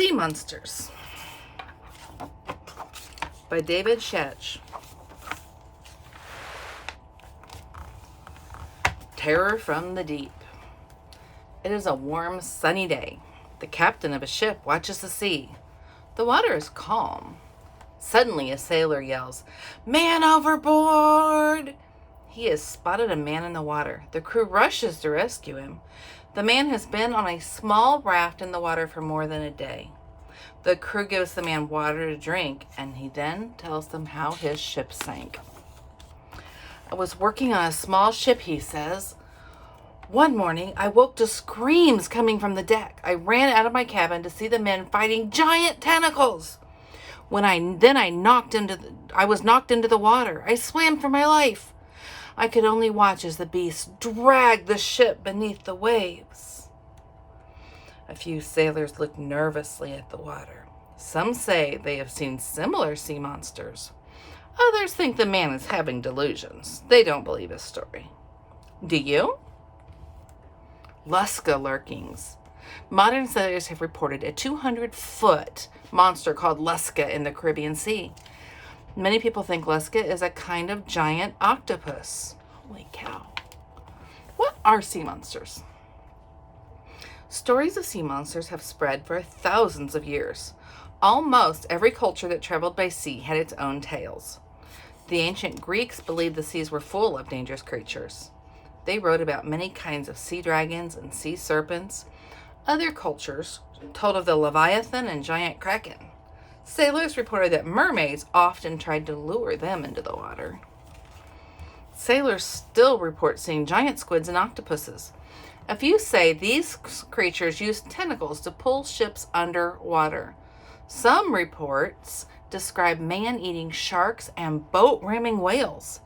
Sea Monsters by David Schach. Terror from the deep. It is a warm, sunny day. The captain of a ship watches the sea. The water is calm. Suddenly, a sailor yells, "Man overboard!" He has spotted a man in the water. The crew rushes to rescue him. The man has been on a small raft in the water for more than a day. The crew gives the man water to drink, and he then tells them how his ship sank. "I was working on a small ship," he says. "One morning, I woke to screams coming from the deck. I ran out of my cabin to see the men fighting giant tentacles. I was knocked into the water. I swam for my life. I could only watch as the beasts dragged the ship beneath the waves." A few sailors look nervously at the water. Some say they have seen similar sea monsters. Others think the man is having delusions. They don't believe his story. Do you? Lusca lurkings. Modern sailors have reported a 200-foot monster called Lusca in the Caribbean Sea. Many people think Lusca is a kind of giant octopus. Holy cow. What are sea monsters? Stories of sea monsters have spread for thousands of years. Almost every culture that traveled by sea had its own tales. The ancient Greeks believed the seas were full of dangerous creatures. They wrote about many kinds of sea dragons and sea serpents. Other cultures told of the Leviathan and giant kraken. Sailors reported that mermaids often tried to lure them into the water. Sailors still report seeing giant squids and octopuses. A few say these creatures use tentacles to pull ships underwater. Some reports describe man-eating sharks and boat-ramming whales.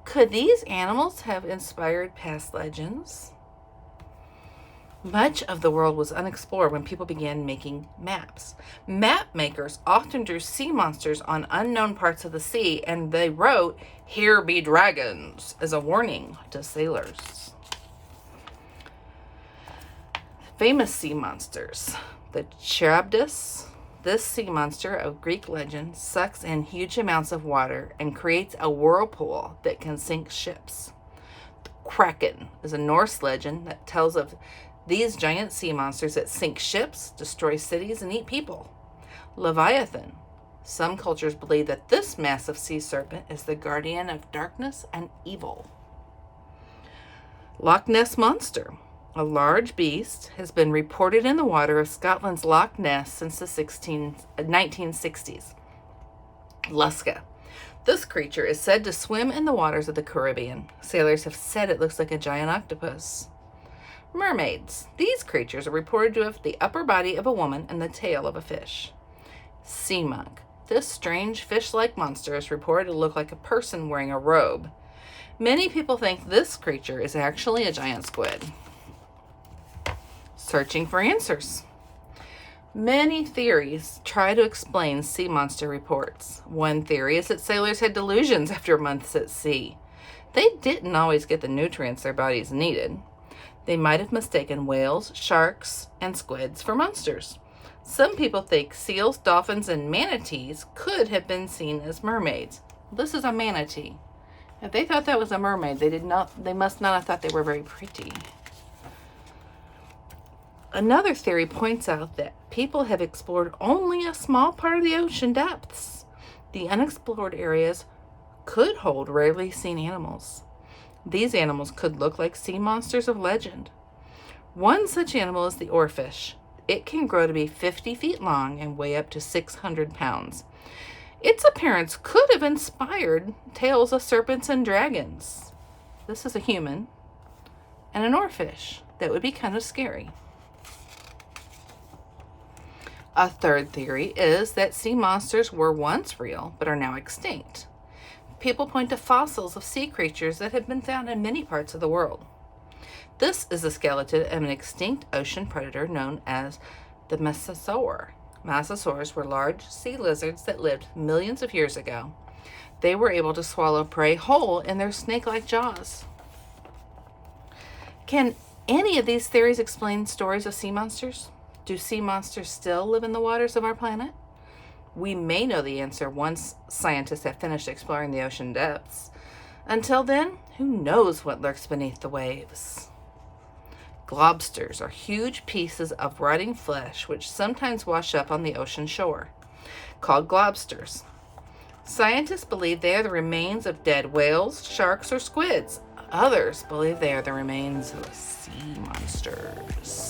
Could these animals have inspired past legends? Much of the world was unexplored when people began making maps. Map makers often drew sea monsters on unknown parts of the sea, and they wrote, "Here be dragons," as a warning to sailors. Famous sea monsters. The Chabtis. This sea monster of Greek legend sucks in huge amounts of water and creates a whirlpool that can sink ships. The Kraken is a Norse legend that tells of these giant sea monsters that sink ships, destroy cities, and eat people. Leviathan. Some cultures believe that this massive sea serpent is the guardian of darkness and evil. Loch Ness Monster. A large beast has been reported in the water of Scotland's Loch Ness since the 1960s. Lusca. This creature is said to swim in the waters of the Caribbean. Sailors have said it looks like a giant octopus. Mermaids. These creatures are reported to have the upper body of a woman and the tail of a fish. Sea monk. This strange fish-like monster is reported to look like a person wearing a robe. Many people think this creature is actually a giant squid. Searching for answers. Many theories try to explain sea monster reports. One theory is that sailors had delusions after months at sea. They didn't always get the nutrients their bodies needed. They might have mistaken whales, sharks, and squids for monsters. Some people think seals, dolphins, and manatees could have been seen as mermaids. This is a manatee. If they thought that was a mermaid, they must not have thought they were very pretty. Another theory points out that people have explored only a small part of the ocean depths. The unexplored areas could hold rarely seen animals. These animals could look like sea monsters of legend. One such animal is the oarfish. It can grow to be 50 feet long and weigh up to 600 pounds. Its appearance could have inspired tales of serpents and dragons. This is a human and an oarfish. That would be kind of scary. A third theory is that sea monsters were once real but are now extinct. People point to fossils of sea creatures that have been found in many parts of the world. This is the skeleton of an extinct ocean predator known as the mosasaur. Mosasaurs were large sea lizards that lived millions of years ago. They were able to swallow prey whole in their snake-like jaws. Can any of these theories explain stories of sea monsters? Do sea monsters still live in the waters of our planet? We may know the answer once scientists have finished exploring the ocean depths. Until then, who knows what lurks beneath the waves? Globsters are huge pieces of rotting flesh which sometimes wash up on the ocean shore, called globsters. Scientists believe they are the remains of dead whales, sharks, or squids. Others believe they are the remains of sea monsters.